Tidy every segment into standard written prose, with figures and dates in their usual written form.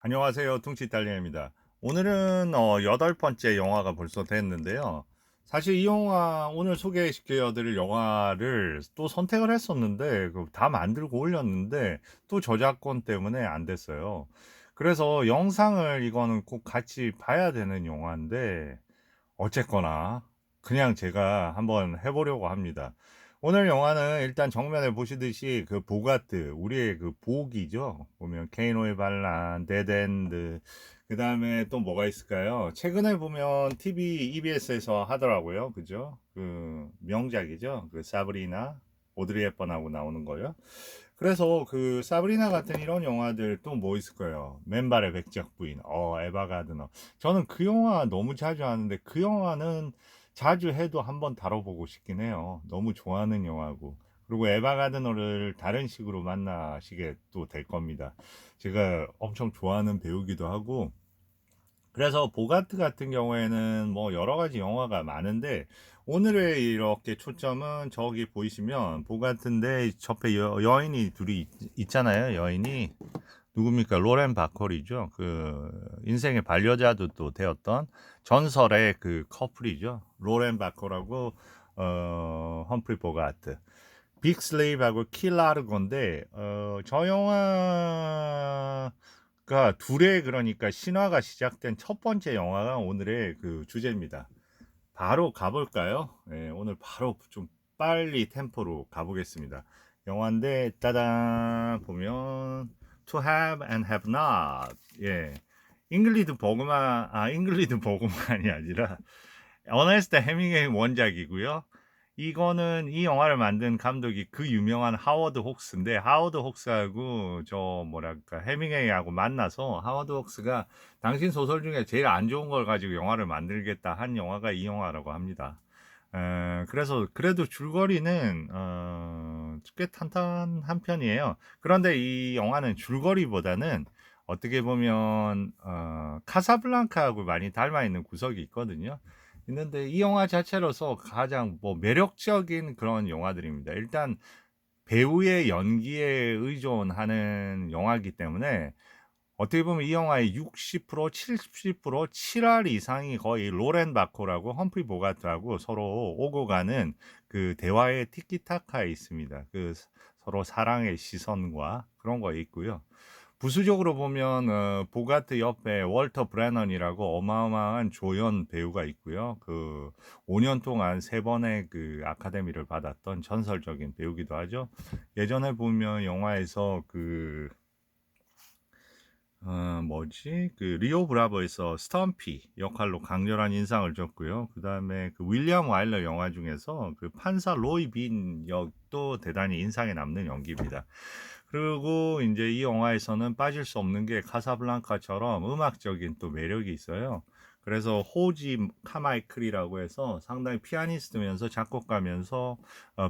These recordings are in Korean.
안녕하세요. 퉁치이탈리아입니다. 오늘은 8번째 영화가 벌써 됐는데요. 사실 이 영화 오늘 소개시켜 드릴 영화를 또 선택을 했었는데 다 만들고 올렸는데 또 저작권 때문에 안 됐어요. 그래서 영상을 이거는 꼭 같이 봐야 되는 영화인데 어쨌거나 그냥 제가 한번 해 보려고 합니다. 오늘 영화는 일단 정면에 보시듯이 그 보가트, 우리의 그 복이죠. 보면 케이노의 반란, 데드엔드, 그다음에 또 뭐가 있을까요? 최근에 보면 TV EBS에서 하더라고요. 그죠? 그 명작이죠. 그 사브리나, 오드리 헵번하고 나오는 거요. 그래서 그 사브리나 같은 이런 영화들 또 뭐 있을 거예요. 맨발의 백작 부인, 에바 가드너. 저는 그 영화 너무 자주 하는데 그 영화는 자주 해도 한번 다뤄보고 싶긴 해요. 너무 좋아하는 영화고. 그리고 에바 가드너를 다른 식으로 만나시게 또 될 겁니다. 제가 엄청 좋아하는 배우기도 하고, 그래서 보가트 같은 경우에는 뭐 여러 가지 영화가 많은데 오늘의 이렇게 초점은 저기 보이시면 보가트인데 옆에 여인이 둘이 있잖아요. 여인이 누굽니까? 로렌 바컬이죠. 그 인생의 반려자도 또 되었던 전설의 그 커플이죠. 로렌 바컬하고 험프리 보가트. 빅 슬레이브하고 킬라르건데 저 영화가 둘의 그러니까 신화가 시작된 첫 번째 영화가 오늘의 그 주제입니다. 바로 가볼까요? 네, 오늘 바로 좀 빨리 템포로 가보겠습니다. 영화인데 따단 보면 To Have and Have Not. 예. 잉글리드 버그만이 아니라 어네스트 해밍웨이 원작이고요. 이거는 이 영화를 만든 감독이 그 유명한 하워드 혹스인데 하워드 혹스하고 저 뭐랄까 해밍웨이하고 만나서 하워드 혹스가 당신 소설 중에 제일 안 좋은 걸 가지고 영화를 만들겠다 한 영화가 이 영화라고 합니다. 그래서 그래도 줄거리는 꽤 탄탄한 편이에요. 그런데 이 영화는 줄거리보다는 어떻게 보면 카사블랑카하고 많이 닮아 있는 구석이 있거든요. 있는데 이 영화 자체로서 가장 뭐 매력적인 그런 영화들입니다. 일단 배우의 연기에 의존하는 영화이기 때문에 어떻게 보면 이 영화의 60%, 70%, 7할 이상이 거의 로렌 바코라고 험프리 보가트하고 서로 오고 가는 그 대화의 티키타카에 있습니다. 그 서로 사랑의 시선과 그런 거 있고요. 부수적으로 보면 보가트 옆에 월터 브래넌이라고 어마어마한 조연 배우가 있고요. 그 5년 동안 3번의 그 아카데미를 받았던 전설적인 배우기도 하죠. 예전에 보면 영화에서 그 뭐지? 그 리오 브라보에서 스톰피 역할로 강렬한 인상을 줬고요. 그다음에 그 윌리엄 와일러 영화 중에서 그 판사 로이 빈 역도 대단히 인상에 남는 연기입니다. 그리고 이제 이 영화에서는 빠질 수 없는 게 카사블랑카처럼 음악적인 또 매력이 있어요. 그래서 호지 카마이클이라고 해서 상당히 피아니스트면서 작곡가면서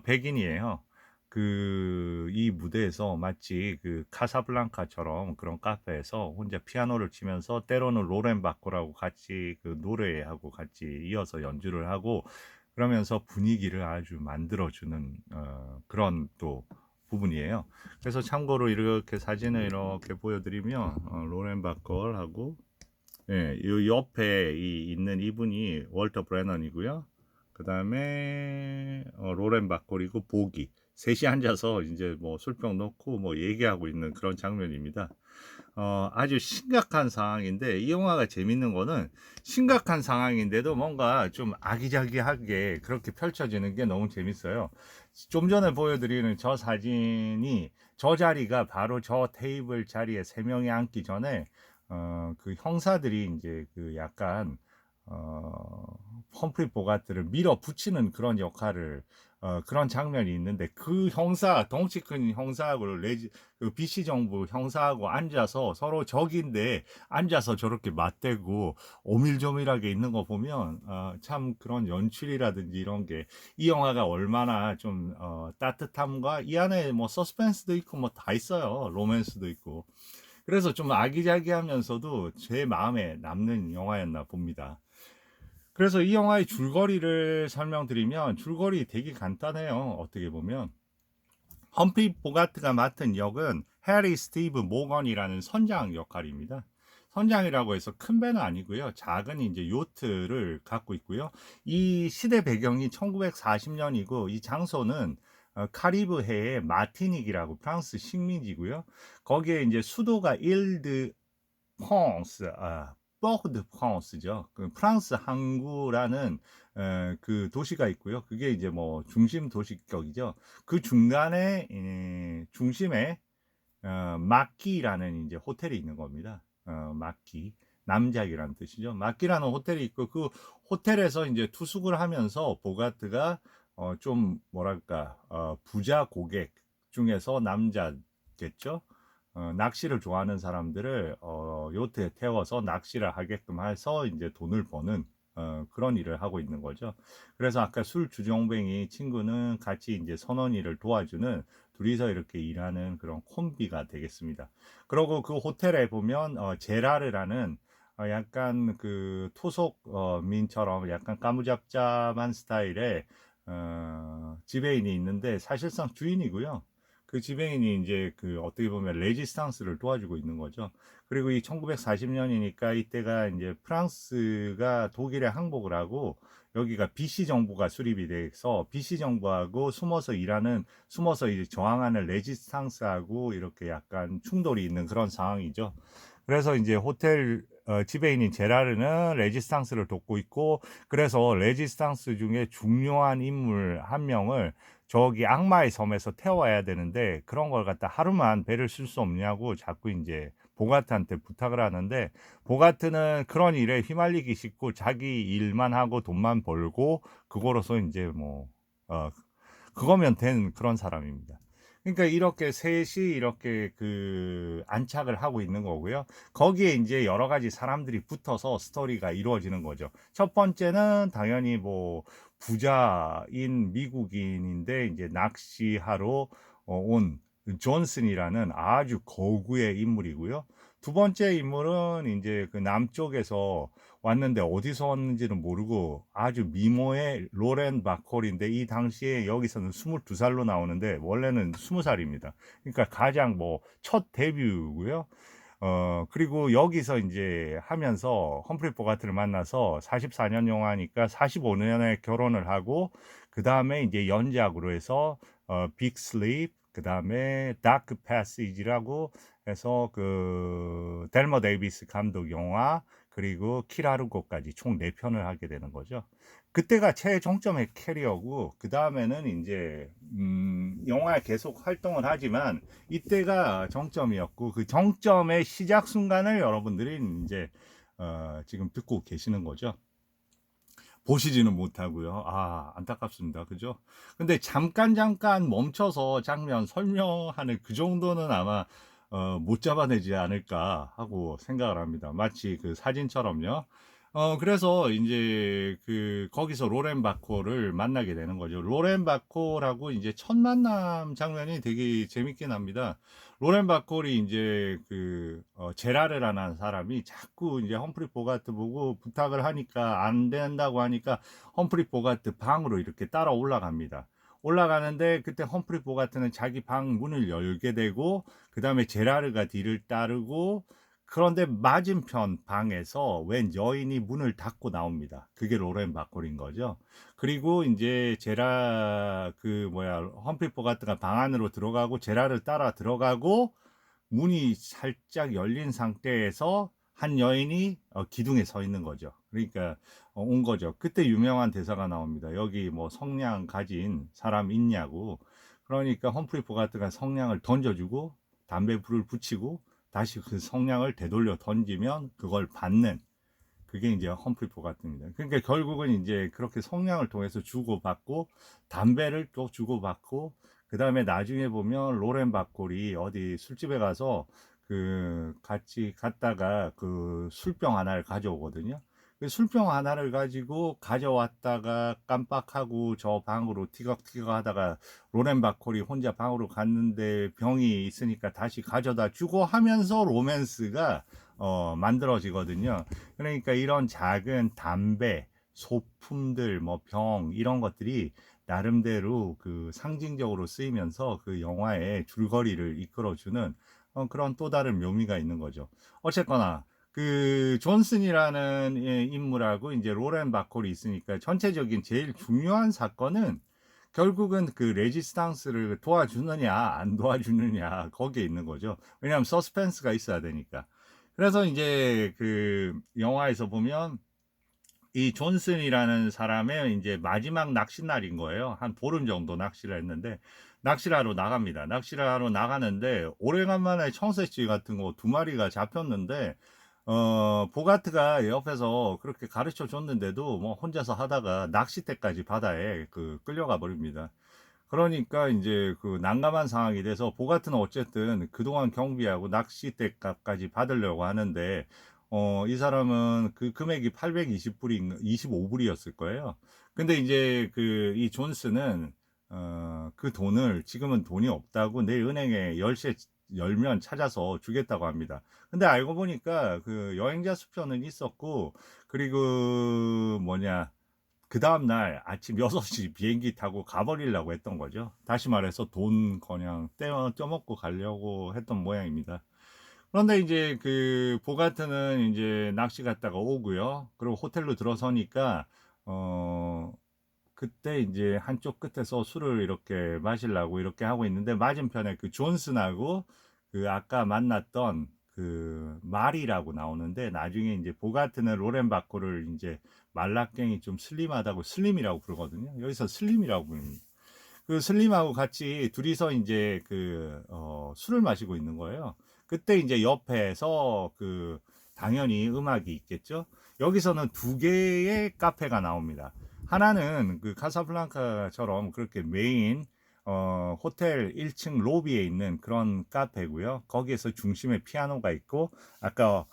백인이에요. 이 무대에서 마치 그 카사블랑카처럼 그런 카페에서 혼자 피아노를 치면서 때로는 로렌 바코라고 같이 그 노래하고 같이 이어서 연주를 하고 그러면서 분위기를 아주 만들어주는 그런 또 부분이에요. 그래서 참고로 이렇게 사진을 이렇게 보여드리면 로렌 바콜하고 예, 이 옆에 있는 이분이 월터 브래넌이고요. 그 다음에 로렌 바콜이고 보기 셋이 앉아서 이제 뭐 술병 놓고 뭐 얘기하고 있는 그런 장면입니다. 아주 심각한 상황인데 이 영화가 재밌는 거는 심각한 상황인데도 뭔가 좀 아기자기하게 그렇게 펼쳐지는 게 너무 재밌어요. 좀 전에 보여드리는 저 사진이 저 자리가 바로 저 테이블 자리에 3명이 앉기 전에 그 형사들이 이제 그 약간 어, 험프리 보가트를 밀어붙이는 그런 역할을 그런 장면이 있는데 그 형사 덩치 큰 형사하고 그 BC 정부 형사하고 앉아서 서로 적인데 앉아서 저렇게 맞대고 오밀조밀하게 있는 거 보면 참 그런 연출이라든지 이런 게 이 영화가 얼마나 좀 따뜻함과 이 안에 뭐 서스펜스도 있고 뭐 다 있어요. 로맨스도 있고 그래서 좀 아기자기하면서도 제 마음에 남는 영화였나 봅니다. 그래서 이 영화의 줄거리를 설명드리면 줄거리 되게 간단해요. 어떻게 보면 험프리 보가트가 맡은 역은 해리 스티브 모건이라는 선장 역할입니다. 선장이라고 해서 큰 배는 아니고요. 작은 이제 요트를 갖고 있고요. 이 시대 배경이 1940년이고 이 장소는 카리브해의 마티닉이라고 프랑스 식민지고요. 거기에 이제 수도가 일드 프랑스, 포르드 프랑스죠. 그 프랑스 항구라는 그 도시가 있고요. 그게 이제 뭐 중심 도시격이죠. 그 중간에 중심에 마키라는 이제 호텔이 있는 겁니다. 마키 남작이라는 뜻이죠. 마키라는 호텔이 있고 그 호텔에서 이제 투숙을 하면서 보가트가 좀 뭐랄까 부자 고객 중에서 남자겠죠. 낚시를 좋아하는 사람들을 요트에 태워서 낚시를 하게끔 해서 이제 돈을 버는 그런 일을 하고 있는 거죠. 그래서 아까 술 주정뱅이 친구는 같이 이제 선원이를 도와주는 둘이서 이렇게 일하는 그런 콤비가 되겠습니다. 그리고 그 호텔에 보면 제라르라는 약간 그 토속민처럼 약간 까무잡잡한 스타일의 지배인이 있는데 사실상 주인이고요. 그 지배인이 이제 그 어떻게 보면 레지스탕스를 도와주고 있는 거죠. 그리고 이 1940년이니까 이때가 이제 프랑스가 독일에 항복을 하고 여기가 BC 정부가 수립이 돼서 BC 정부하고 숨어서 이제 저항하는 레지스탕스하고 이렇게 약간 충돌이 있는 그런 상황이죠. 그래서 이제 호텔 지배인인 제라르는 레지스탕스를 돕고 있고 그래서 레지스탕스 중에 중요한 인물 한 명을 저기 악마의 섬에서 태워야 되는데 그런 걸 갖다 하루만 배를 쓸 수 없냐고 자꾸 이제 보가트한테 부탁을 하는데 보가트는 그런 일에 휘말리기 싫고 자기 일만 하고 돈만 벌고 그거로서 이제 뭐 어, 그거면 된 그런 사람입니다. 그러니까 이렇게 셋이 이렇게 그 안착을 하고 있는 거고요. 거기에 이제 여러 가지 사람들이 붙어서 스토리가 이루어지는 거죠. 첫 번째는 당연히 뭐 부자인 미국인인데 이제 낚시하러 온 존슨이라는 아주 거구의 인물이고요. 두 번째 인물은 이제 그 남쪽에서 왔는데 어디서 왔는지는 모르고 아주 미모의 로렌 바콜인데 이 당시에 여기서는 22살로 나오는데 원래는 20살입니다. 그러니까 가장 뭐 첫 데뷔고요. 그리고 여기서 이제 하면서 험프리 보가트를 만나서 44년 영화니까 45년에 결혼을 하고 그 다음에 이제 연작으로 해서 빅 슬립 그 다음에 다크 패시지라고 해서 그 델머 데이비스 감독 영화 그리고 키라르고까지 총 4편을 하게 되는 거죠. 그때가 최종점의 캐리어고 그 다음에는 이제 영화에 계속 활동을 하지만 이때가 정점이었고 그 정점의 시작 순간을 여러분들이 이제 지금 듣고 계시는 거죠. 보시지는 못하고요. 아, 안타깝습니다. 그죠? 근데 잠깐 멈춰서 장면 설명하는 그 정도는 아마 못 잡아내지 않을까 하고 생각을 합니다. 마치 그 사진처럼요. 그래서 이제 그 거기서 로렌 바코를 만나게 되는 거죠. 로렌 바코라고 이제 첫 만남 장면이 되게 재밌긴 합니다. 로렌 바콜이 이제 그 제라르라는 사람이 자꾸 이제 험프리 보가트 보고 부탁을 하니까 안 된다고 하니까 험프리 보가트 방으로 이렇게 따라 올라갑니다. 올라가는데 그때 험프리 보가트는 자기 방 문을 열게 되고 그 다음에 제라르가 뒤를 따르고 그런데 맞은편 방에서 웬 여인이 문을 닫고 나옵니다. 그게 로렌 바콜인 거죠. 그리고 이제 제라 그 뭐야 험프리 보가트가 방 안으로 들어가고 제라를 따라 들어가고 문이 살짝 열린 상태에서 한 여인이 기둥에 서 있는 거죠. 그러니까 온 거죠. 그때 유명한 대사가 나옵니다. 여기 뭐 성냥 가진 사람 있냐고. 그러니까 험프리 보가트가 성냥을 던져주고 담배 불을 붙이고 다시 그 성냥을 되돌려 던지면 그걸 받는 그게 이제 험프리 보가트입니다. 그러니까 결국은 이제 그렇게 성냥을 통해서 주고받고 담배를 또 주고받고 그 다음에 나중에 보면 로렌 바콜이 어디 술집에 가서 그 같이 갔다가 그 술병 하나를 가져오거든요. 그 술병 하나를 가지고 가져왔다가 깜빡하고 저 방으로 티격티격 하다가 로렌 바콜이 혼자 방으로 갔는데 병이 있으니까 다시 가져다 주고 하면서 로맨스가 만들어지거든요. 그러니까 이런 작은 담배, 소품들, 뭐 병, 이런 것들이 나름대로 그 상징적으로 쓰이면서 그 영화의 줄거리를 이끌어주는 그런 또 다른 묘미가 있는 거죠. 어쨌거나 그 존슨이라는 인물하고 이제 로렌 바콜이 있으니까 전체적인 제일 중요한 사건은 결국은 그 레지스탕스를 도와주느냐 안 도와주느냐 거기에 있는 거죠. 왜냐하면 서스펜스가 있어야 되니까. 그래서 이제 그 영화에서 보면 이 존슨이라는 사람의 이제 마지막 낚싯날인 거예요. 한 보름 정도 낚시를 했는데 낚시를 하러 나갑니다. 낚시를 하러 나가는데 오래간만에 청새치 같은 거 두 마리가 잡혔는데 보가트가 옆에서 그렇게 가르쳐 줬는데도 뭐 혼자서 하다가 낚싯대까지 바다에 그 끌려가 버립니다. 그러니까 이제 그 난감한 상황이 돼서 보가트는 어쨌든 그동안 경비하고 낚싯대 값까지 받으려고 하는데 이 사람은 그 금액이 820불인 25불이었을 거예요. 근데 이제 그 이 존스는 그 돈을 지금은 돈이 없다고 내 은행에 열쇠 열면 찾아서 주겠다고 합니다. 근데 알고 보니까 그 여행자 수표는 있었고 그리고 뭐냐 그 다음날 아침 6시 비행기 타고 가버리려고 했던 거죠. 다시 말해서 돈 그냥 떼어먹고 가려고 했던 모양입니다. 그런데 이제 그 보가트는 이제 낚시 갔다가 오고요. 그리고 호텔로 들어서니까 어 그때 이제 한쪽 끝에서 술을 이렇게 마시려고 이렇게 하고 있는데 맞은편에 그 존슨하고 그 아까 만났던 그 말이라고 나오는데 나중에 이제 보가트는 로렌 바코를 이제 말라깽이 좀 슬림하다고 슬림이라고 부르거든요. 여기서 슬림이라고 부릅니다. 그 슬림하고 같이 둘이서 이제 그 술을 마시고 있는 거예요. 그때 이제 옆에서 그 당연히 음악이 있겠죠. 여기서는 두 개의 카페가 나옵니다. 하나는 그 카사블랑카처럼 그렇게 메인 호텔 1층 로비에 있는 그런 카페고요. 거기에서 중심에 피아노가 있고 아까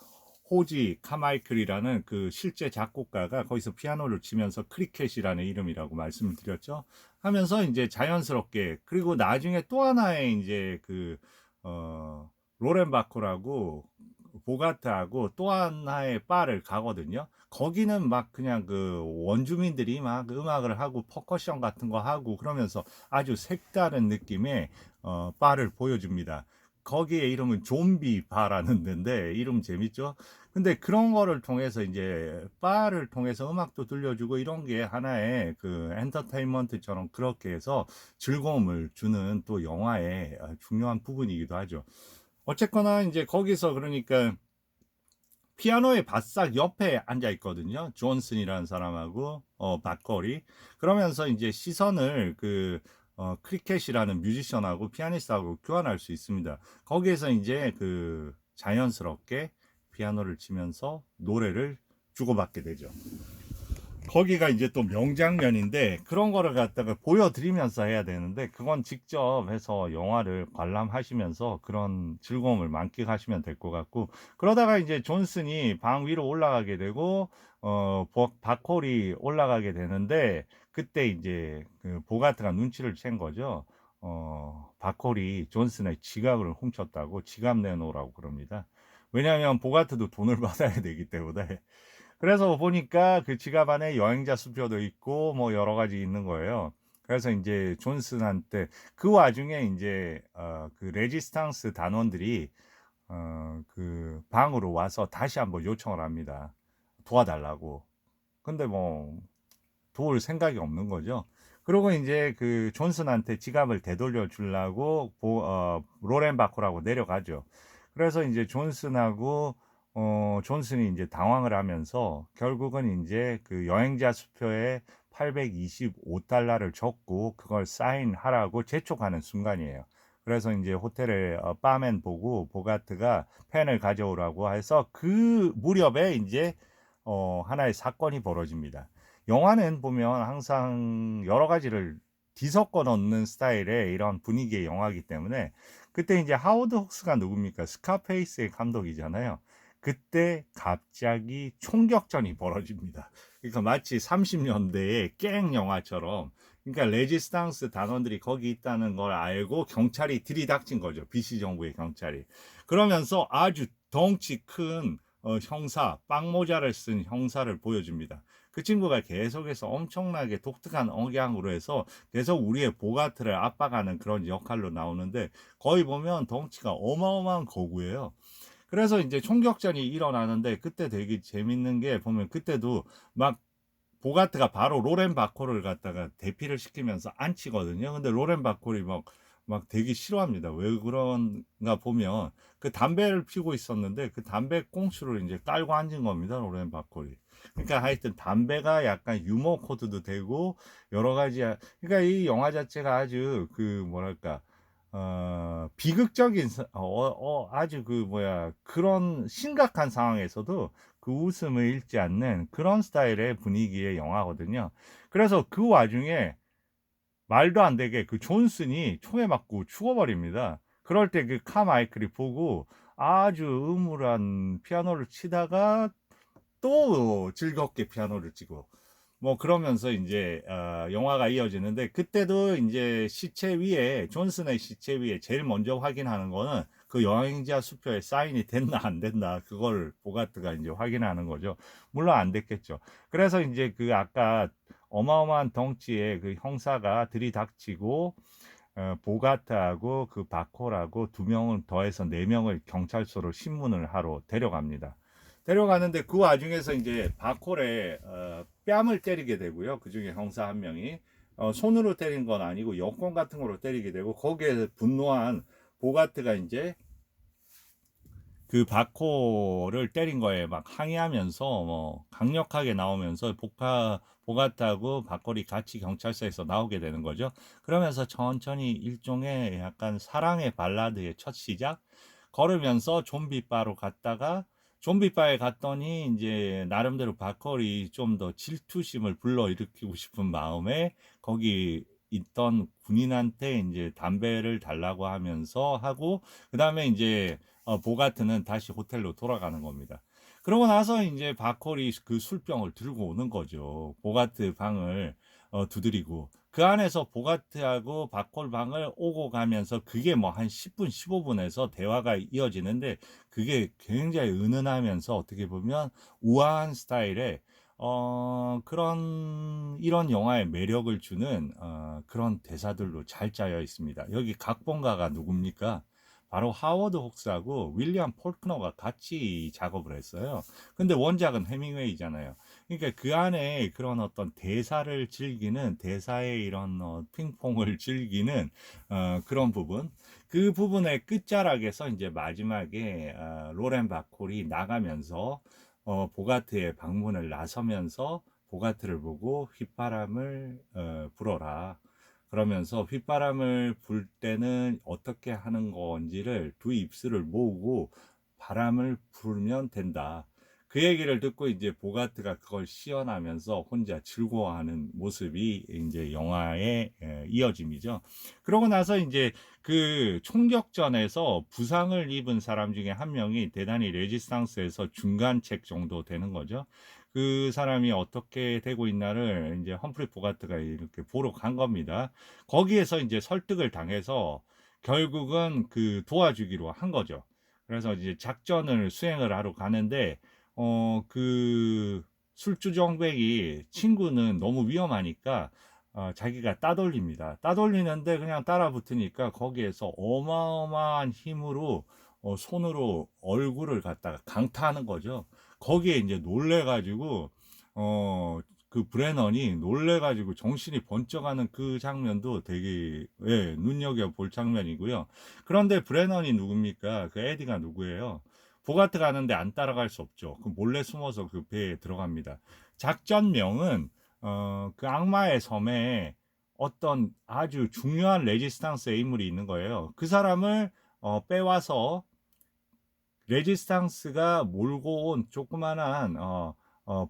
호지 카마이클이라는 그 실제 작곡가가 거기서 피아노를 치면서 크리켓이라는 이름이라고 말씀을 드렸죠. 하면서 이제 자연스럽게 그리고 나중에 또 하나의 이제 그 로렌 바코라고 보가트하고 또 하나의 바를 가거든요. 거기는 막 그냥 그 원주민들이 막 음악을 하고 퍼커션 같은 거 하고 그러면서 아주 색다른 느낌의 바를 보여줍니다. 거기에 이름은 좀비 바라는 데인데 이름 재밌죠? 근데 그런 거를 통해서 이제 바를 통해서 음악도 들려주고 이런 게 하나의 그 엔터테인먼트처럼 그렇게 해서 즐거움을 주는 또 영화의 중요한 부분이기도 하죠. 어쨌거나 이제 거기서 그러니까 피아노의 바싹 옆에 앉아 있거든요. 존슨이라는 사람하고 박거리. 그러면서 이제 시선을 그 크리켓이라는 뮤지션하고 피아니스트하고 교환할 수 있습니다. 거기에서 이제 그 자연스럽게 피아노를 치면서 노래를 주고받게 되죠. 거기가 이제 또 명장면인데 그런 거를 갖다가 보여드리면서 해야 되는데 그건 직접 해서 영화를 관람하시면서 그런 즐거움을 만끽하시면 될 것 같고 그러다가 이제 존슨이 방 위로 올라가게 되고 바콜이 올라가게 되는데 그때 이제 그 보가트가 눈치를 챈 거죠. 바콜이 존슨의 지갑을 훔쳤다고 지갑 내놓으라고 그럽니다. 왜냐하면 보가트도 돈을 받아야 되기 때문에 그래서 보니까 그 지갑 안에 여행자 수표도 있고 뭐 여러 가지 있는 거예요. 그래서 이제 존슨한테 그 와중에 이제 그 레지스탕스 단원들이 그 방으로 와서 다시 한번 요청을 합니다. 도와달라고. 근데 뭐 도울 생각이 없는 거죠. 그리고 이제 그 존슨한테 지갑을 되돌려 주려고 로렌 바코라고 내려가죠. 그래서 이제 존슨하고 존슨이 이제 당황을 하면서 결국은 이제 그 여행자 수표에 825달러를 적고 그걸 사인하라고 재촉하는 순간이에요. 그래서 이제 호텔에 바맨 보고 보가트가 펜을 가져오라고 해서 그 무렵에 이제 하나의 사건이 벌어집니다. 영화는 보면 항상 여러 가지를 뒤섞어 넣는 스타일의 이런 분위기의 영화이기 때문에 그때 이제 하워드 혹스가 누굽니까? 스카페이스의 감독이잖아요. 그때 갑자기 총격전이 벌어집니다. 그러니까 마치 30년대의 갱 영화처럼 그러니까 레지스탕스 단원들이 거기 있다는 걸 알고 경찰이 들이닥친 거죠. BC 정부의 경찰이. 그러면서 아주 덩치 큰 형사, 빵모자를 쓴 형사를 보여줍니다. 그 친구가 계속해서 엄청나게 독특한 억양으로 해서 계속 우리의 보가트를 압박하는 그런 역할로 나오는데 거의 보면 덩치가 어마어마한 거구예요. 그래서 이제 총격전이 일어나는데 그때 되게 재밌는 게 보면 그때도 막 보가트가 바로 로렌 바코를 갖다가 대피를 시키면서 안치거든요. 근데 로렌 바콜이 막 되게 싫어합니다. 왜 그런가 보면 그 담배를 피우고 있었는데 그 담배 꽁초를 이제 깔고 앉은 겁니다. 로렌 바콜이. 그러니까 하여튼 담배가 약간 유머 코드도 되고 여러 가지 그러니까 이 영화 자체가 아주 그 뭐랄까 비극적인 아주 그 뭐야 그런 심각한 상황에서도 그 웃음을 잃지 않는 그런 스타일의 분위기의 영화거든요. 그래서 그 와중에 말도 안 되게 그 존슨이 총에 맞고 죽어버립니다. 그럴 때 그 카마이클이 보고 아주 음울한 피아노를 치다가 또 즐겁게 피아노를 치고 뭐 그러면서 이제 영화가 이어지는데 그때도 이제 시체 위에 존슨의 시체 위에 제일 먼저 확인하는 거는 그 여행자 수표에 사인이 됐나 안 됐나 그걸 보가트가 이제 확인하는 거죠. 물론 안 됐겠죠. 그래서 이제 그 아까 어마어마한 덩치의 그 형사가 들이닥치고 보가트하고 그 바콜하고 두 명을 더해서 네 명을 경찰서로 신문을 하러 데려갑니다. 데려가는데 그 와중에서 이제 바콜의 뺨을 때리게 되고요. 그 중에 형사 한 명이 손으로 때린 건 아니고 여권 같은 거로 때리게 되고 거기에 분노한 보가트가 이제 그 바코를 때린 거에 막 항의하면서 뭐 강력하게 나오면서 보가트하고 바콜이 같이 경찰서에서 나오게 되는 거죠. 그러면서 천천히 일종의 약간 사랑의 발라드의 첫 시작 걸으면서 좀비바로 갔다가 좀비바에 갔더니 이제 나름대로 바컬이 좀 더 질투심을 불러일으키고 싶은 마음에 거기 있던 군인한테 이제 담배를 달라고 하면서 하고 그다음에 이제 보가트는 다시 호텔로 돌아가는 겁니다. 그러고 나서 이제 바콜이 그 술병을 들고 오는 거죠. 보가트 방을 두드리고 그 안에서 보가트하고 바콜 방을 오고 가면서 그게 뭐 한 10분, 15분에서 대화가 이어지는데 그게 굉장히 은은하면서 어떻게 보면 우아한 스타일의 그런 이런 영화의 매력을 주는 그런 대사들로 잘 짜여 있습니다. 여기 각본가가 누굽니까? 바로 하워드 혹스하고 윌리엄 폴크너가 같이 작업을 했어요. 근데 원작은 해밍웨이잖아요. 그러니까 그 안에 그런 어떤 대사를 즐기는 대사의 이런 핑퐁을 즐기는 그런 부분 그 부분의 끝자락에서 이제 마지막에 로렌 바콜이 나가면서 보가트의 방문을 나서면서 보가트를 보고 휘바람을 불어라. 그러면서 휘바람을 불 때는 어떻게 하는 건지를 두 입술을 모으고 바람을 불면 된다. 그 얘기를 듣고 이제 보가트가 그걸 시연하면서 혼자 즐거워하는 모습이 이제 영화의 이어짐이죠. 그러고 나서 이제 그 총격전에서 부상을 입은 사람 중에 한 명이 대단히 레지스탕스에서 중간책 정도 되는 거죠. 그 사람이 어떻게 되고 있나를 이제 험프리 보가트가 이렇게 보러 간 겁니다. 거기에서 이제 설득을 당해서 결국은 그 도와주기로 한 거죠. 그래서 이제 작전을 수행을 하러 가는데 그 술주정뱅이 친구는 너무 위험하니까 자기가 따돌립니다. 따돌리는데 그냥 따라 붙으니까 거기에서 어마어마한 힘으로 손으로 얼굴을 갖다가 강타하는 거죠. 거기에 이제 놀래가지고 그 브래넌이 놀래가지고 정신이 번쩍하는 그 장면도 되게 눈여겨 볼 장면이고요. 그런데 브래넌이 누굽니까? 그 에디가 누구예요? 보가트 가는데 안 따라갈 수 없죠. 그 몰래 숨어서 그 배에 들어갑니다. 작전명은 그 악마의 섬에 어떤 아주 중요한 레지스탕스의 인물이 있는 거예요. 그 사람을 빼와서 레지스탕스가 몰고 온 조그만한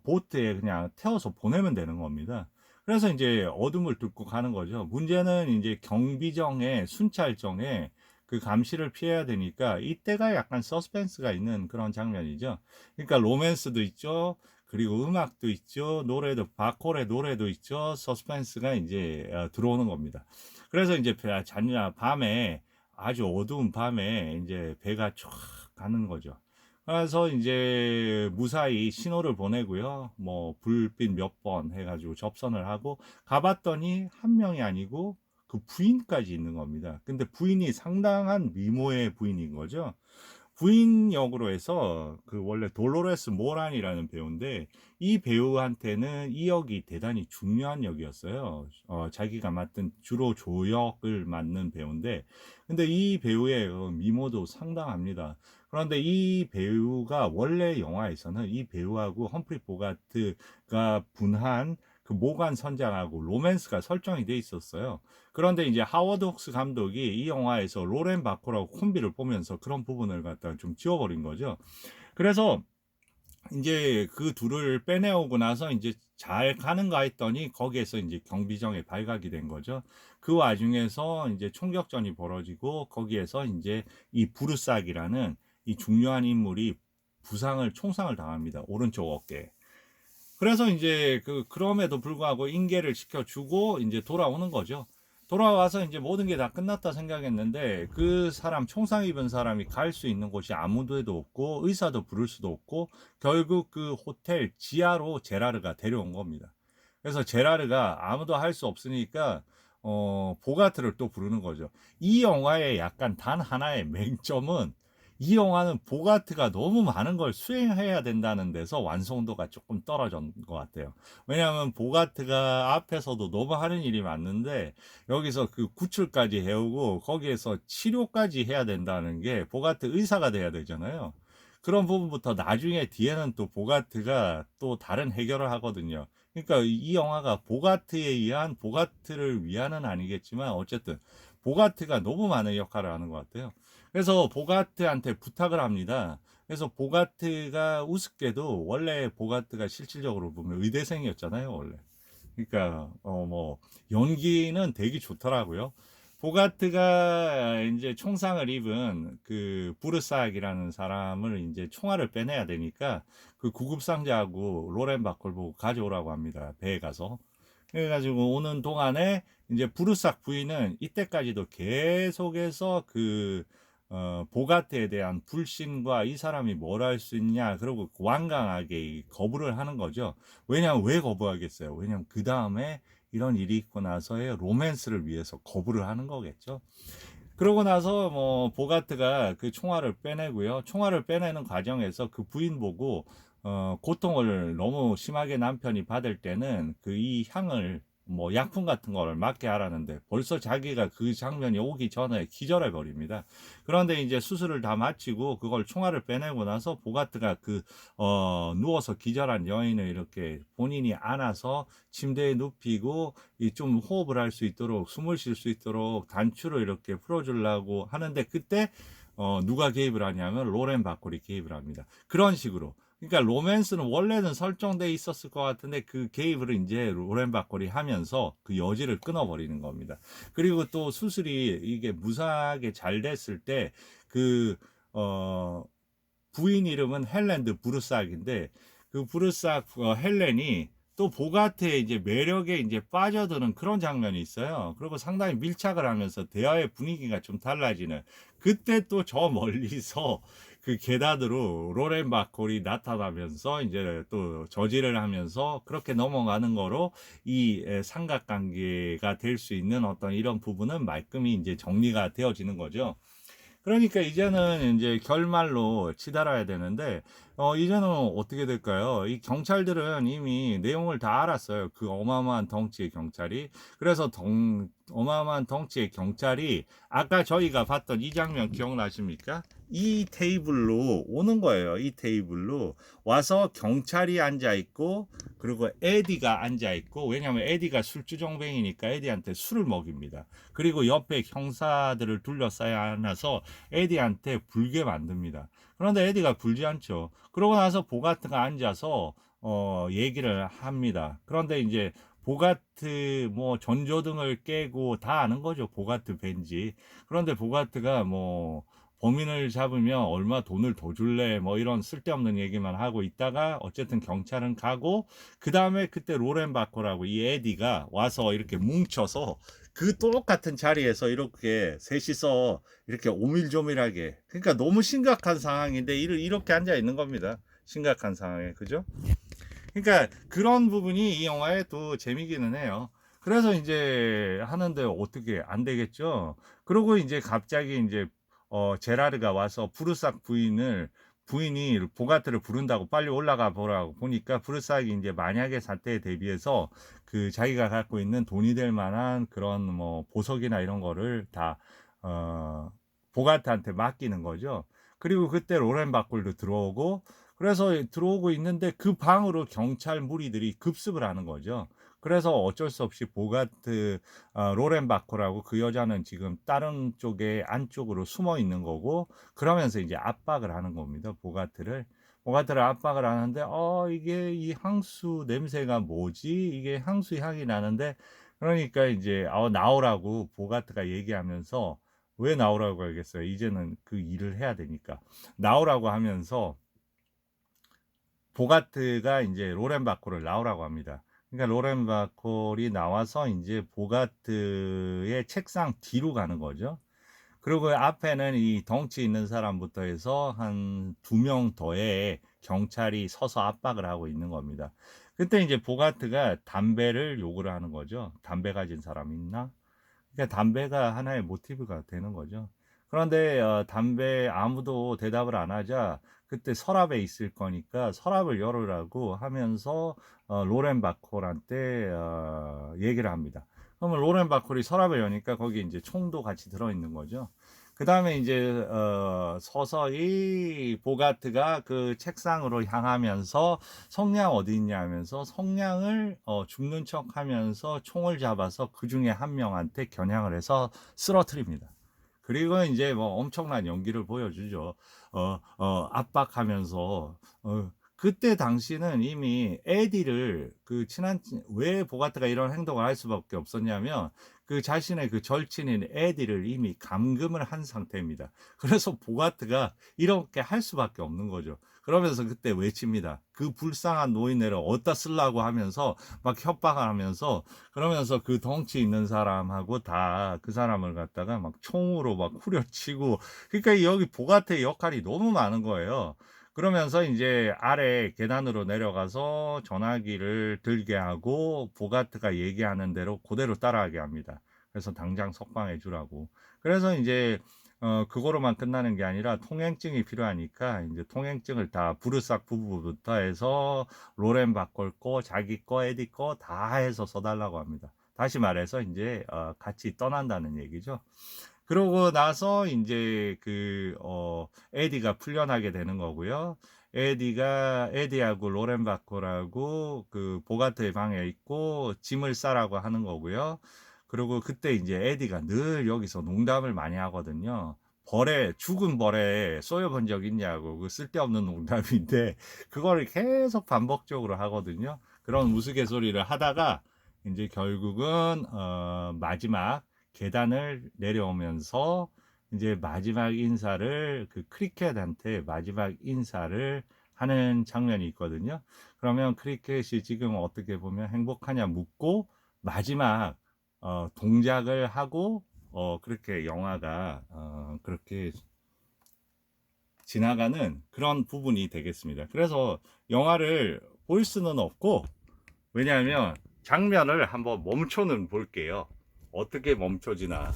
보트에 그냥 태워서 보내면 되는 겁니다. 그래서 이제 어둠을 뚫고 가는 거죠. 문제는 이제 경비정의 순찰정에 그 감시를 피해야 되니까 이때가 약간 서스펜스가 있는 그런 장면이죠. 그러니까 로맨스도 있죠. 그리고 음악도 있죠. 노래도 바콜의 노래도 있죠. 서스펜스가 이제 들어오는 겁니다. 그래서 이제 밤에 아주 어두운 밤에 이제 배가 쫙 가는 거죠. 그래서 이제 무사히 신호를 보내고요. 뭐 불빛 몇 번 해가지고 접선을 하고 가봤더니 한 명이 아니고 그 부인까지 있는 겁니다. 근데 부인이 상당한 미모의 부인인 거죠. 부인 역으로 해서 그 원래 돌로레스 모란이라는 배우인데 이 배우한테는 이 역이 대단히 중요한 역이었어요. 자기가 맡은 주로 조역을 맡는 배우인데 근데 이 배우의 미모도 상당합니다. 그런데 이 배우가 원래 영화에서는 이 배우하고 험프리 보가트가 분한 그 모간 선장하고 로맨스가 설정이 돼 있었어요. 그런데 이제 하워드 혹스 감독이 이 영화에서 로렌 바코라고 콤비를 보면서 그런 부분을 갖다가 좀 지워버린 거죠. 그래서 이제 그 둘을 빼내오고 나서 이제 잘 가는가 했더니 거기에서 이제 경비정에 발각이 된 거죠. 그 와중에서 이제 총격전이 벌어지고 거기에서 이제 이 부르삭이라는 이 중요한 인물이 총상을 당합니다. 오른쪽 어깨에. 그래서 이제 그럼에도 불구하고 인계를 시켜주고 이제 돌아오는 거죠. 돌아와서 이제 모든 게 다 끝났다 생각했는데 그 사람 총상 입은 사람이 갈 수 있는 곳이 아무데도 없고 의사도 부를 수도 없고 결국 그 호텔 지하로 제라르가 데려온 겁니다. 그래서 제라르가 아무도 할 수 없으니까 보가트를 또 부르는 거죠. 이 영화의 약간 단 하나의 맹점은 이 영화는 보가트가 너무 많은 걸 수행해야 된다는 데서 완성도가 조금 떨어진 것 같아요. 왜냐하면 보가트가 앞에서도 너무 하는 일이 많은데 여기서 그 구출까지 해오고 거기에서 치료까지 해야 된다는 게 보가트 의사가 돼야 되잖아요. 그런 부분부터 나중에 뒤에는 또 보가트가 또 다른 해결을 하거든요. 그러니까 이 영화가 보가트에 의한 보가트를 위한은 아니겠지만 어쨌든 보가트가 너무 많은 역할을 하는 것 같아요. 그래서 보가트한테 부탁을 합니다. 그래서 보가트가 우습게도 원래 보가트가 실질적으로 보면 의대생이었잖아요, 원래. 그러니까 뭐 연기는 되게 좋더라고요. 보가트가 이제 총상을 입은 그 부르삭이라는 사람을 이제 총알을 빼내야 되니까 그 구급 상자하고 로렌 바콜 보고 가져오라고 합니다. 배에 가서. 그래가지고 오는 동안에 이제 부르삭 부인은 이때까지도 계속해서 보가트에 대한 불신과 이 사람이 뭘 할 수 있냐, 그리고 완강하게 거부를 하는 거죠. 왜냐면 왜 거부하겠어요? 왜냐면 그 다음에 이런 일이 있고 나서의 로맨스를 위해서 거부를 하는 거겠죠. 그러고 나서 뭐 보가트가 그 총알을 빼내고요. 총알을 빼내는 과정에서 그 부인 보고 고통을 너무 심하게 남편이 받을 때는 그 이 향을 뭐 약품 같은 거를 맞게 하라는데 벌써 자기가 그 장면이 오기 전에 기절해 버립니다. 그런데 이제 수술을 다 마치고 그걸 총알을 빼내고 나서 보가트가 누워서 기절한 여인을 이렇게 본인이 안아서 침대에 눕히고 이 좀 호흡을 할 수 있도록 숨을 쉴 수 있도록 단추를 이렇게 풀어주려고 하는데 그때 누가 개입을 하냐면 로렌 바콜이 개입을 합니다. 그런 식으로. 그러니까 로맨스는 원래는 설정돼 있었을 것 같은데 그 개입을 이제 로렌 바콜이 하면서 그 여지를 끊어버리는 겁니다. 그리고 또 수술이 이게 무사하게 잘 됐을 때 그 부인 이름은 헬렌드 부르삭인데 그 부르삭 헬렌이 또 보가트의 이제 매력에 이제 빠져드는 그런 장면이 있어요. 그리고 상당히 밀착을 하면서 대화의 분위기가 좀 달라지는 그때 또 저 멀리서 그 계단으로 로렌 바콜이 나타나면서 이제 또 저지를 하면서 그렇게 넘어가는 거로 이 삼각관계가 될 수 있는 어떤 이런 부분은 말끔히 이제 정리가 되어지는 거죠. 그러니까 이제는 이제 결말로 치달아야 되는데, 이제는 어떻게 될까요? 이 경찰들은 이미 내용을 다 알았어요. 그 어마어마한 덩치의 경찰이. 그래서 어마어마한 덩치의 경찰이 아까 저희가 봤던 이 장면 기억나십니까? 이 테이블로 오는 거예요. 이 테이블로 와서 경찰이 앉아 있고 그리고 에디가 앉아 있고 왜냐하면 에디가 술주정뱅이니까 에디한테 술을 먹입니다. 그리고 옆에 형사들을 둘러싸야 하나서 에디한테 불게 만듭니다. 그런데 에디가 불지 않죠. 그러고 나서 보가트가 앉아서 얘기를 합니다. 그런데 이제 보가트 뭐 전조등을 깨고 다 아는 거죠. 보가트 벤지. 그런데 보가트가 뭐 범인을 잡으면 얼마 돈을 더 줄래 뭐 이런 쓸데없는 얘기만 하고 있다가 어쨌든 경찰은 가고 그 다음에 그때 로렌 바코라고 이 에디가 와서 이렇게 뭉쳐서 그 똑같은 자리에서 이렇게 셋이서 이렇게 오밀조밀하게 그러니까 너무 심각한 상황인데 이렇게 앉아 있는 겁니다. 심각한 상황에 그죠? 그러니까 그런 부분이 이 영화에 또 재미기는 해요. 그래서 이제 하는데 어떻게 안 되겠죠? 그러고 이제 갑자기 이제 제라르가 와서 부르삭 부인이 보가트를 부른다고 빨리 올라가 보라고 보니까 부르삭이 이제 만약의 사태에 대비해서 그 자기가 갖고 있는 돈이 될 만한 그런 뭐 보석이나 이런 거를 다 보가트한테 맡기는 거죠. 그리고 그때 로렌 바콜도 들어오고, 그래서 들어오고 있는데 그 방으로 경찰 무리들이 급습을 하는 거죠. 그래서 어쩔 수 없이 보가트, 로렌 바코라고 그 여자는 지금 다른 쪽에 안쪽으로 숨어 있는 거고, 그러면서 이제 압박을 하는 겁니다. 보가트를 압박을 하는데, 이게 이 향수 냄새가 뭐지? 이게 향수 향이 나는데, 그러니까 이제 나오라고 보가트가 얘기하면서, 왜 나오라고 하겠어요? 이제는 그 일을 해야 되니까. 나오라고 하면서 보가트가 이제 로렌 바콜을 나오라고 합니다. 그러니까 로렌 바콜이 나와서 이제 보가트의 책상 뒤로 가는 거죠. 그리고 앞에는 이 덩치 있는 사람부터 해서 한 두 명 더의 경찰이 서서 압박을 하고 있는 겁니다. 그때 이제 보가트가 담배를 요구를 하는 거죠. 담배 가진 사람 있나? 그러니까 담배가 하나의 모티브가 되는 거죠. 그런데 담배 아무도 대답을 안 하자 그때 서랍에 있을 거니까 서랍을 열으라고 하면서 로렌 바콜한테 얘기를 합니다. 그러면 로렌 바콜이 서랍을 여니까 거기 이제 총도 같이 들어있는 거죠. 그 다음에 이제 서서히 보가트가 그 책상으로 향하면서 성냥 어디 있냐 하면서 성냥을 죽는 척 하면서 총을 잡아서 그 중에 한 명한테 겨냥을 해서 쓰러뜨립니다. 그리고 이제 뭐 엄청난 연기를 보여주죠. 압박하면서, 그때 당시는 이미 에디를 왜 보가트가 이런 행동을 할 수밖에 없었냐면 그 자신의 그 절친인 에디를 이미 감금을 한 상태입니다. 그래서 보가트가 이렇게 할 수밖에 없는 거죠. 그러면서 그때 외칩니다. 그 불쌍한 노인네를 어디다 쓰려고 하면서 막 협박을 하면서, 그러면서 그 덩치 있는 사람하고 다 그 사람을 갖다가 막 총으로 막 후려치고, 그러니까 여기 보가트의 역할이 너무 많은 거예요. 그러면서 이제 아래 계단으로 내려가서 전화기를 들게 하고 보가트가 얘기하는 대로 그대로 따라하게 합니다. 그래서 당장 석방해 주라고. 그래서 이제 그거로만 끝나는 게 아니라 통행증이 필요하니까 이제 통행증을 다 부르삭 부부부터 해서 로렌 바콜 거, 자기 거, 에디 거 다 해서 써달라고 합니다. 다시 말해서 이제 같이 떠난다는 얘기죠. 그러고 나서 이제 에디가 풀려나게 되는 거고요. 에디하고 로렌 바콜하고 그 보가트의 방에 있고 짐을 싸라고 하는 거고요. 그리고 그때 이제 에디가 늘 여기서 농담을 많이 하거든요. 죽은 벌에 쏘여본 적 있냐고, 그 쓸데없는 농담인데, 그거를 계속 반복적으로 하거든요. 그런 우스갯소리를 하다가, 이제 결국은, 마지막 계단을 내려오면서, 이제 마지막 인사를, 그 크리켓한테 마지막 인사를 하는 장면이 있거든요. 그러면 크리켓이 지금 어떻게 보면 행복하냐 묻고, 마지막 동작을 하고 그렇게 영화가 그렇게 지나가는 그런 부분이 되겠습니다. 그래서 영화를 볼 수는 없고, 왜냐하면 장면을 한번 멈춰는 볼게요. 어떻게 멈춰지나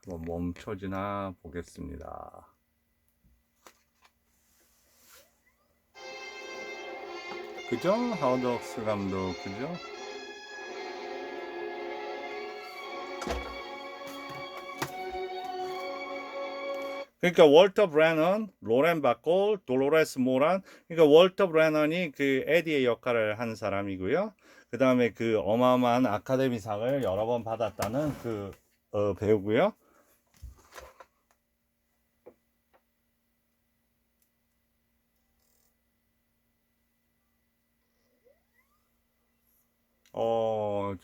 한번 멈춰지나 보겠습니다. 그죠? 하우덕스 감독, 그죠? 그러니까 월터 브래넌, 로렌 바콜, 돌로레스 모란. 그러니까 월터 브래넌이 그 에디의 역할을 한 사람이고요. 그 다음에 그 어마어마한 아카데미상을 여러 번 받았다는 그 배우고요.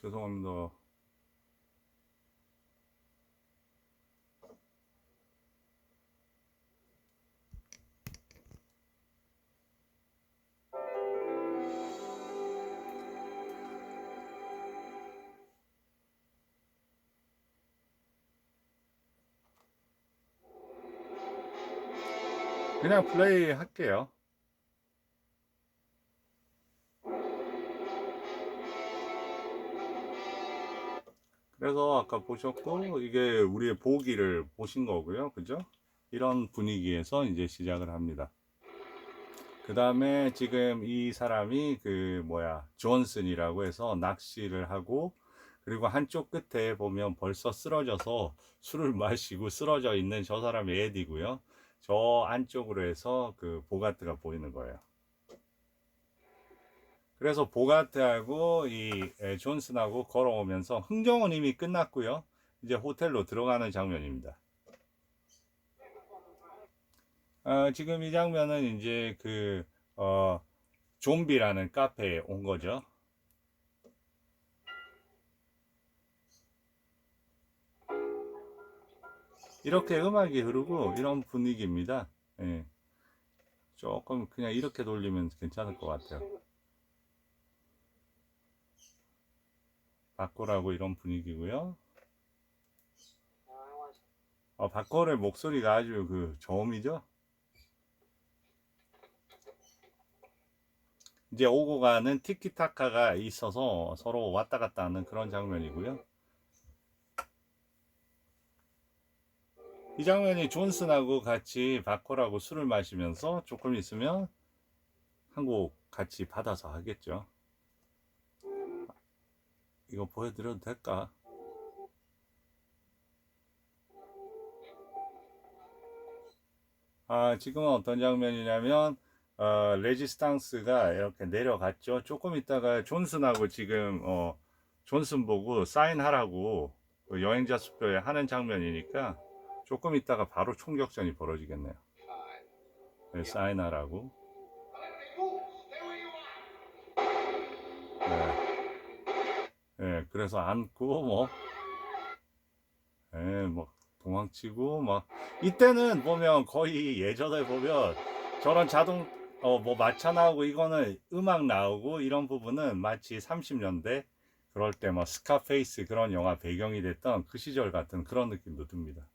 죄송합니다. 그냥 플레이 할게요. 그래서 아까 보셨고 이게 우리의 보기를 보신 거고요. 그죠? 이런 분위기에서 이제 시작을 합니다. 그 다음에 지금 이 사람이 그 뭐야 존슨이라고 해서 낚시를 하고 그리고 한쪽 끝에 보면 벌써 쓰러져서 술을 마시고 쓰러져 있는 저 사람이 에디고요. 저 안쪽으로 해서 그 보가트가 보이는 거예요. 그래서 보가트하고 이 존슨하고 걸어오면서 흥정은 이미 끝났고요. 이제 호텔로 들어가는 장면입니다. 지금 이 장면은 이제 그 좀비라는 카페에 온 거죠. 이렇게 음악이 흐르고 이런 분위기입니다. 예, 조금 그냥 이렇게 돌리면 괜찮을 것 같아요. 바코라고 이런 분위기고요. 바코의 목소리가 아주 그 저음이죠. 이제 오고 가는 티키타카가 있어서 서로 왔다 갔다 하는 그런 장면이고요. 이 장면이 존슨하고 같이 바코라고 술을 마시면서 조금 있으면 한 곡 같이 받아서 하겠죠. 이거 보여드려도 될까? 지금은 어떤 장면이냐면 레지스탕스가 이렇게 내려갔죠. 조금 있다가 존슨하고 지금 존슨 보고 사인하라고 그 여행자 수표에 하는 장면이니까 조금 있다가 바로 총격전이 벌어지겠네요. 네, 사인하라고. 네, 네, 그래서 안고 뭐 도망치고 막 이때는 보면 거의 예전에 보면 저런 자동 뭐 마차 나오고 이거는 음악 나오고 이런 부분은 마치 30년대 그럴 때 뭐 스카페이스 그런 영화 배경이 됐던 그 시절 같은 그런 느낌도 듭니다.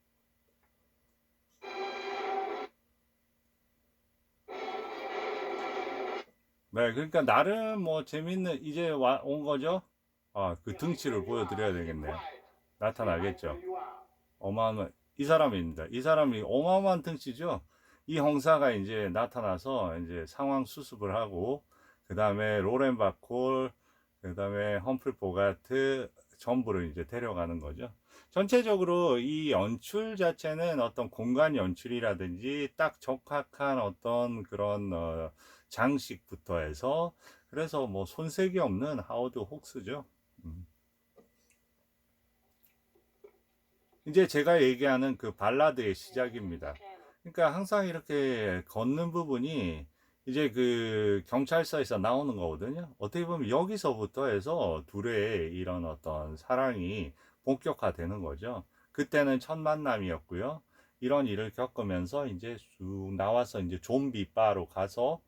네, 그러니까 나름 뭐 재밌는 이제 온 거죠. 그 등치를 보여드려야 되겠네요. 나타나겠죠. 어마어마 이 사람입니다. 이 사람이 어마어마한 등치죠. 이 형사가 이제 나타나서 이제 상황 수습을 하고 그 다음에 로렌 바콜 그 다음에 험프리 보가트 전부를 이제 데려가는 거죠. 전체적으로 이 연출 자체는 어떤 공간 연출이라든지 딱 적합한 어떤 그런 장식부터 해서 그래서 뭐 손색이 없는 하워드 혹스죠. 음. 이제 제가 얘기하는 그 발라드의 시작입니다. 그러니까 항상 이렇게 걷는 부분이 이제 그 경찰서에서 나오는 거거든요. 어떻게 보면 여기서부터 해서 둘의 이런 어떤 사랑이 본격화되는 거죠. 그때는 첫 만남이었고요. 이런 일을 겪으면서 이제 쑥 나와서 이제 좀비 바로 가서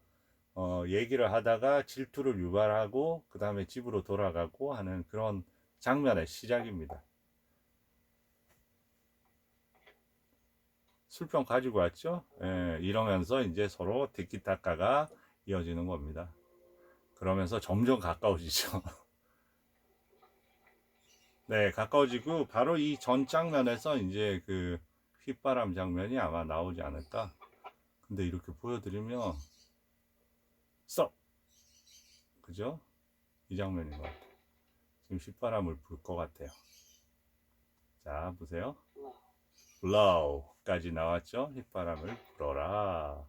얘기를 하다가 질투를 유발하고 그 다음에 집으로 돌아가고 하는 그런 장면의 시작입니다. 술병 가지고 왔죠. 이러면서 이제 서로 티키타카가 이어지는 겁니다. 그러면서 점점 가까워지죠. 네, 가까워지고 바로 이 전 장면에서 이제 그 휘바람 장면이 아마 나오지 않을까. 근데 이렇게 보여드리면 썩 그죠? 이 장면인 것 같아요. 지금 휘바람을 불 것 같아요. 자, 보세요. 블로우까지 나왔죠? 휘바람을 불어라.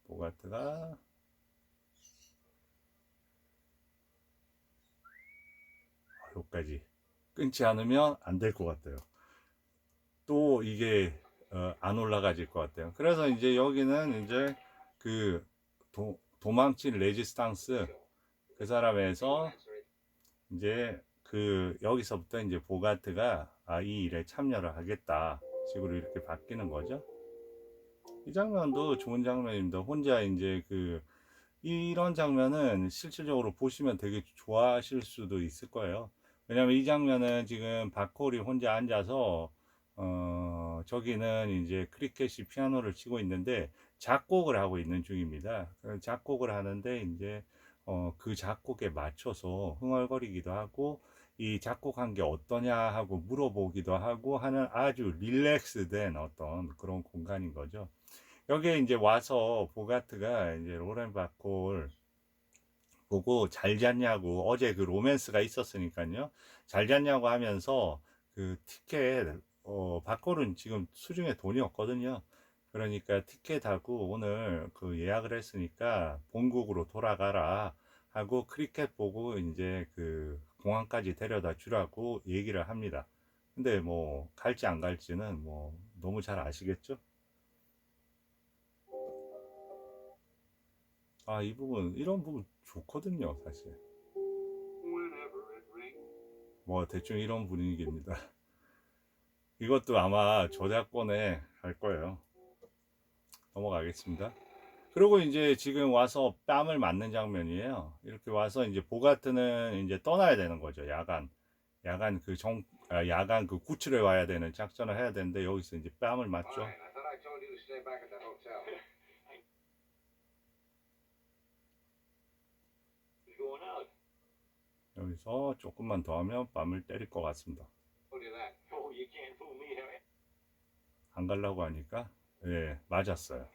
보가트가 여기까지 끊지 않으면 안 될 것 같아요. 또 이게 안 올라가질 것 같아요. 그래서 이제 여기는 이제 그 도망친 레지스탕스 그 사람에서 이제 그 여기서부터 이제 보가트가 이 일에 참여를 하겠다 식으로 이렇게 바뀌는 거죠. 이 장면도 좋은 장면입니다. 혼자 이제 그 이런 장면은 실질적으로 보시면 되게 좋아하실 수도 있을 거예요. 왜냐면 이 장면은 지금 박콜이 혼자 앉아서 저기는 이제 크리켓이 피아노를 치고 있는데 작곡을 하고 있는 중입니다. 작곡을 하는데 이제 그 작곡에 맞춰서 흥얼거리기도 하고 이 작곡한 게 어떠냐 하고 물어보기도 하고 하는 아주 릴렉스된 어떤 그런 공간인 거죠. 여기에 이제 와서 보가트가 이제 로렌 바콜 보고 잘 잤냐고, 어제 그 로맨스가 있었으니까요. 잘 잤냐고 하면서 그 티켓, 바콜은 지금 수중에 돈이 없거든요. 그러니까 티켓하고 오늘 그 예약을 했으니까 본국으로 돌아가라 하고 크리켓 보고 이제 그 공항까지 데려다 주라고 얘기를 합니다. 근데 뭐 갈지 안 갈지는 뭐 너무 잘 아시겠죠? 아, 이 부분, 이런 부분 좋거든요, 사실. 뭐 대충 이런 분위기입니다. 이것도 아마 저작권에 갈 거예요. 넘어가겠습니다. 그리고 이제 지금 와서 뺨을 맞는 장면이에요. 이렇게 와서 이제 보가트는 이제 떠나야 되는 거죠. 야간 그 야간 그 구출해 와야 되는 작전을 해야 되는데 여기서 이제 뺨을 맞죠. 여기서 조금만 더 하면 뺨을 때릴 것 같습니다. 안 가려고 하니까 예, 맞았어요.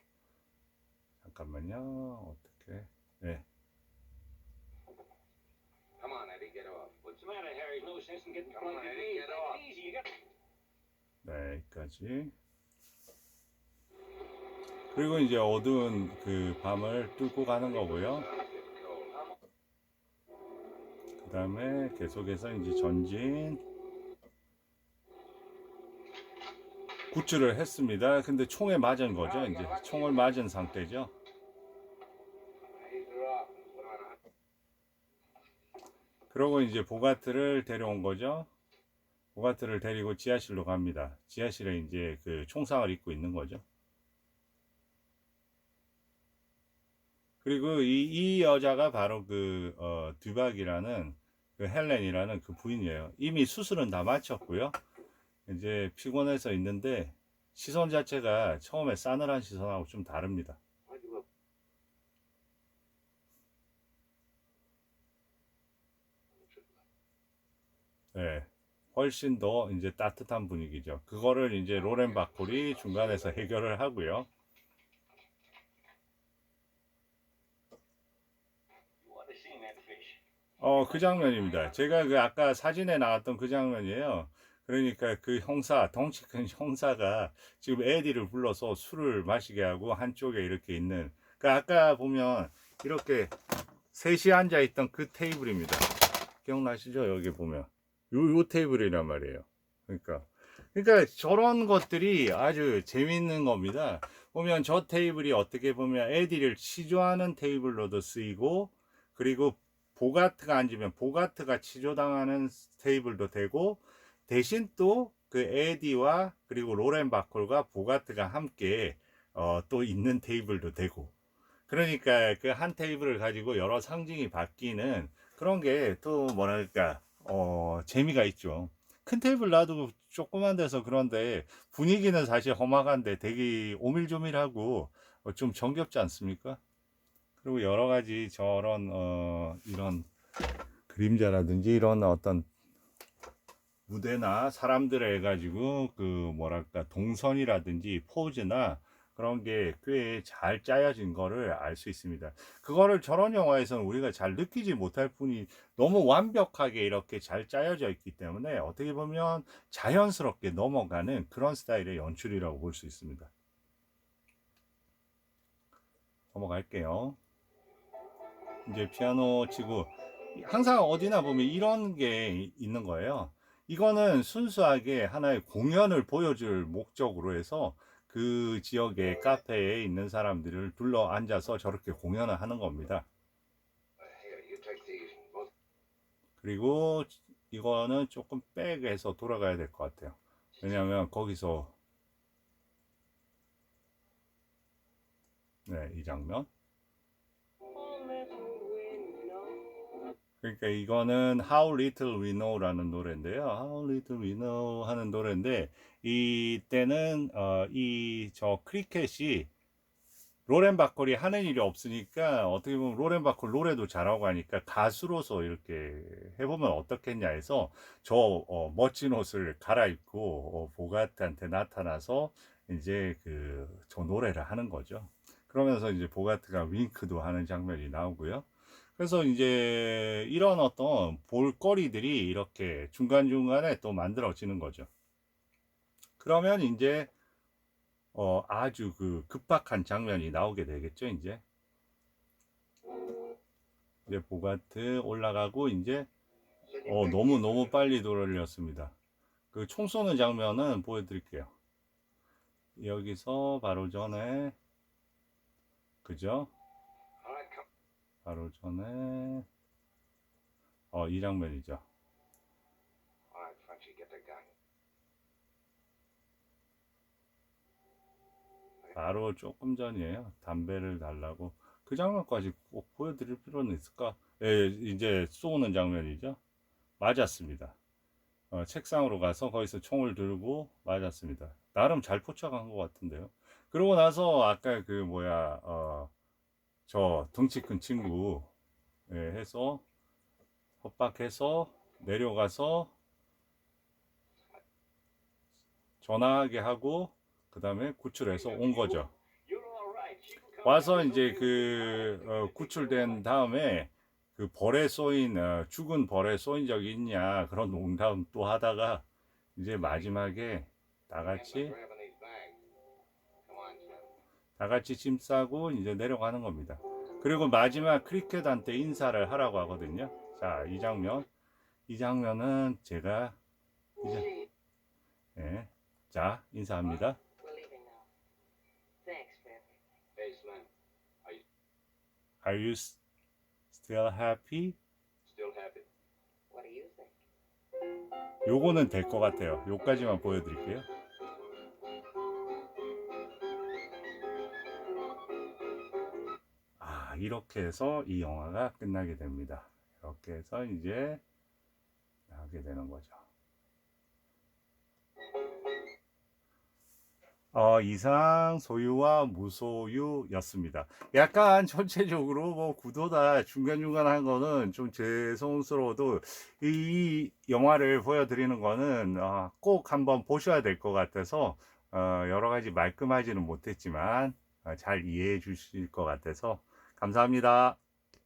잠깐만요. 어떻게? 예. 네, 여기까지. 그리고 이제 어두운 그 밤을 뚫고 가는 거고요. 그 다음에 계속해서 이제 전진 구출을 했습니다. 근데 총에 맞은 거죠. 이제 총을 맞은 상태죠. 그러고 이제 보가트를 데려온 거죠. 보가트를 데리고 지하실로 갑니다. 지하실에 이제 그 총상을 입고 있는 거죠. 그리고 이 여자가 바로 그 듀박이라는 그 헬렌이라는 그 부인이에요. 이미 수술은 다 마쳤고요. 이제 피곤해서 있는데 시선 자체가 처음에 싸늘한 시선하고 좀 다릅니다. 네, 훨씬 더 이제 따뜻한 분위기죠. 그거를 이제 로렌 바콜이 중간에서 해결을 하고요. 그 장면입니다. 제가 그 아까 사진에 나왔던 그 장면이에요. 그러니까 그 형사, 덩치 큰 형사가 지금 에디를 불러서 술을 마시게 하고 한쪽에 이렇게 있는. 그 아까 보면 이렇게 셋이 앉아 있던 그 테이블입니다. 기억나시죠? 여기 보면 요 테이블이란 말이에요. 그러니까 저런 것들이 아주 재밌는 겁니다. 보면 저 테이블이 어떻게 보면 에디를 치조하는 테이블로도 쓰이고, 그리고 보가트가 앉으면 보가트가 치조당하는 테이블도 되고, 대신 또 그 에디와 그리고 로렌 바콜과 보가트가 함께 또 있는 테이블도 되고, 그러니까 그 한 테이블을 가지고 여러 상징이 바뀌는 그런 게 또 뭐랄까 재미가 있죠. 큰 테이블 놔두고 조그만 데서 그런데 분위기는 사실 험악한데 되게 오밀조밀하고 좀 정겹지 않습니까? 그리고 여러 가지 저런 이런 그림자라든지 이런 어떤 무대나 사람들을 해가지고 그 뭐랄까 동선이라든지 포즈나 그런 게 꽤 잘 짜여진 거를 알 수 있습니다. 그거를 저런 영화에서는 우리가 잘 느끼지 못할 뿐이 너무 완벽하게 이렇게 잘 짜여져 있기 때문에 어떻게 보면 자연스럽게 넘어가는 그런 스타일의 연출이라고 볼 수 있습니다. 넘어갈게요. 이제 피아노 치고 항상 어디나 보면 이런 게 있는 거예요. 이거는 순수하게 하나의 공연을 보여줄 목적으로 해서 그 지역의 카페에 있는 사람들을 둘러 앉아서 저렇게 공연을 하는 겁니다. 그리고 이거는 조금 백에서 돌아가야 될 것 같아요. 왜냐하면 거기서 네, 이 장면. 그러니까 이거는 How Little We Know라는 노래인데요. How Little We Know 하는 노래인데 이때는 이 저 크리켓이 로렌 바콜이 하는 일이 없으니까 어떻게 보면 로렌 바콜 노래도 잘하고 하니까 가수로서 이렇게 해보면 어떻겠냐 해서 저 멋진 옷을 갈아입고 보가트한테 나타나서 이제 그 저 노래를 하는 거죠. 그러면서 이제 보가트가 윙크도 하는 장면이 나오고요. 그래서 이제 이런 어떤 볼거리들이 이렇게 중간중간에 또 만들어지는 거죠. 그러면 이제 아주 그 급박한 장면이 나오게 되겠죠, 이제. 이제 보가트 올라가고 이제 너무 빨리 돌렸습니다. 그 총 쏘는 장면은 보여드릴게요. 여기서 바로 전에 그죠? 바로 전에 이 장면이죠. 바로 조금 전이에요. 담배를 달라고. 그 장면까지 꼭 보여드릴 필요는 있을까? 예, 이제 쏘는 장면이죠. 맞았습니다. 책상으로 가서 거기서 총을 들고 맞았습니다. 나름 잘 포착한 것 같은데요. 그러고 나서 아까 그 뭐야 저 덩치 큰 친구 해서 협박해서 내려가서 전화하게 하고 그 다음에 구출해서 온 거죠. 와서 이제 그 구출된 다음에 그 벌에 쏘인 죽은 벌에 쏘인 적이 있냐 그런 농담 또 하다가 이제 마지막에 다 같이 짐 싸고 이제 내려가는 겁니다. 그리고 마지막 크리켓한테 인사를 하라고 하거든요. 자, 이 장면은 제가 이제 예, 자 인사합니다. Are you still happy? 요거는 될 것 같아요. 요까지만 보여드릴게요. 이렇게 해서 이 영화가 끝나게 됩니다. 이렇게 해서 이제 나게 되는 거죠. 이상 소유와 무소유였습니다. 약간 전체적으로 뭐 구도다 중간중간 한 거는 좀 죄송스러워도 이 영화를 보여드리는 거는 꼭 한번 보셔야 될 것 같아서 여러 가지 말끔하지는 못했지만 잘 이해해 주실 것 같아서 감사합니다.